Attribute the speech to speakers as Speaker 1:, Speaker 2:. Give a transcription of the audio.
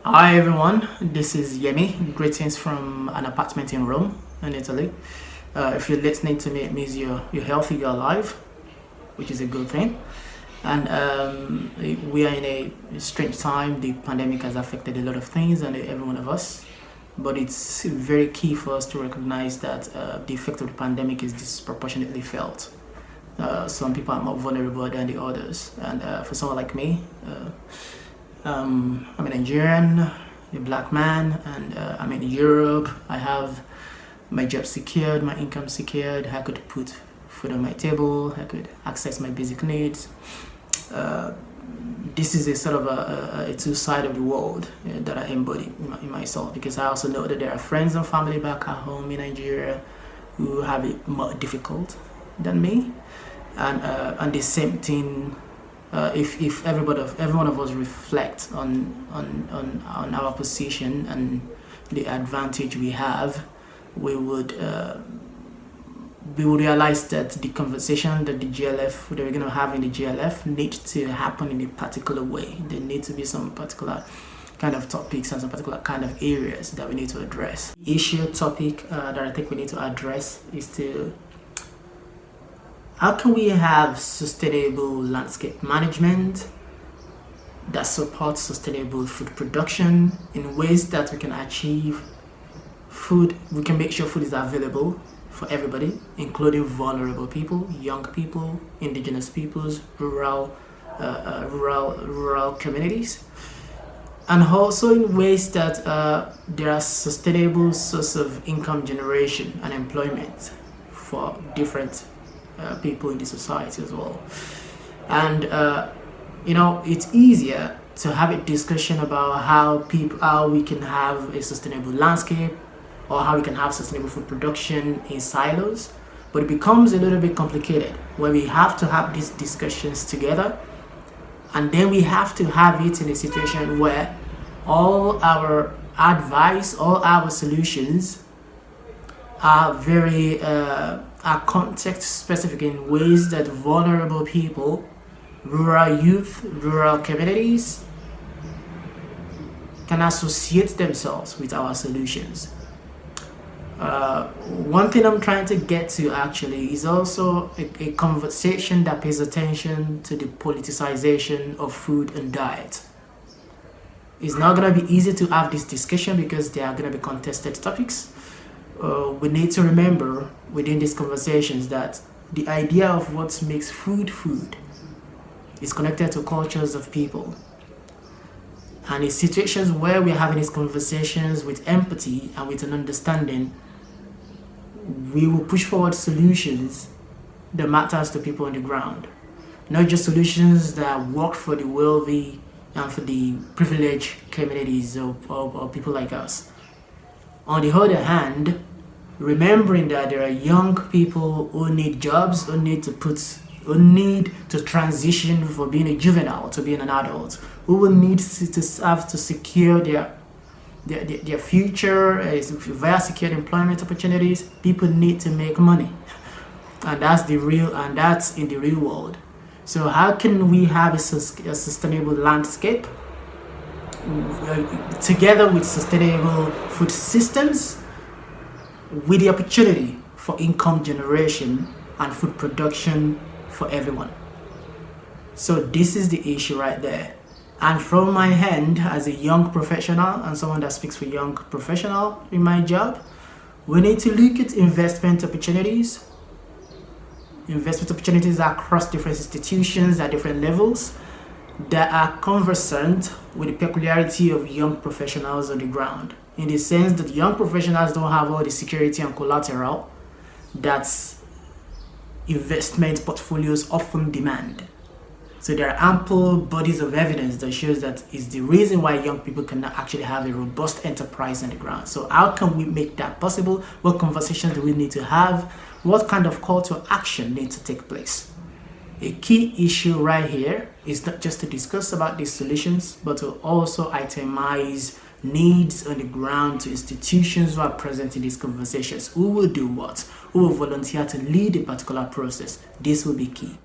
Speaker 1: Hi everyone, this is Yemi. Greetings from an apartment in Rome, in Italy. If you're listening to me, it means you're healthy, you're alive, which is a good thing. And we are in a strange time. The pandemic has affected a lot of things and every one of us. But it's very key for us to recognize that the effect of the pandemic is disproportionately felt. Some people are more vulnerable than the others. And for someone like me, I'm a Nigerian, a black man, and I'm in Europe. I have my job secured, my income secured. I could put food on my table. I could access my basic needs. This is a sort of a two-side of the world that I embody in myself, because I also know that there are friends and family back at home in Nigeria who have it more difficult than me, and the same thing. If every one of us reflect on our position and the advantage we have, we would realize that the conversation that that we're going to have in the GLF needs to happen in a particular way. There need to be some particular kind of topics and some particular kind of areas that we need to address. Topic that I think we need to address is how can we have sustainable landscape management that supports sustainable food production in ways that we can achieve food, we can make sure food is available for everybody, including vulnerable people, young people, indigenous peoples, rural communities, and also in ways that there are sustainable source of income generation and employment for different people in the society as well. And it's easier to have a discussion about how we can have a sustainable landscape or how we can have sustainable food production in silos, but it becomes a little bit complicated when we have to have these discussions together, and then we have to have it in a situation where all our advice, all our solutions are are context specific in ways that vulnerable people, rural youth, rural communities can associate themselves with our solutions. One thing I'm trying to get to actually is also a conversation that pays attention to the politicization of food and diet. It's not going to be easy to have this discussion because there are going to be contested topics. We need to remember within these conversations that the idea of what makes food is connected to cultures of people. And in situations where we're having these conversations with empathy and with an understanding, we will push forward solutions that matters to people on the ground. Not just solutions that work for the wealthy and for the privileged communities or people like us. On the other hand, remembering that there are young people who need jobs, who need to transition from being a juvenile to being an adult, who will need to have to secure their future via secured employment opportunities. People need to make money, and that's in the real world. So how can we have a sustainable landscape together with sustainable food systems, with the opportunity for income generation and food production for everyone? So this is the issue right there. And from my hand as a young professional and someone that speaks for young professional in my job, we need to look at investment opportunities across different institutions at different levels that are conversant with the peculiarity of young professionals on the ground, in the sense that young professionals don't have all the security and collateral that investment portfolios often demand. So there are ample bodies of evidence that shows that is the reason why young people cannot actually have a robust enterprise on the ground. So how can we make that possible? What conversations do we need to have? What kind of call to action needs to take place? A key issue right here is not just to discuss about these solutions, but to also itemize needs on the ground to institutions who are present in these conversations. Who will do what? Who will volunteer to lead a particular process? This will be key.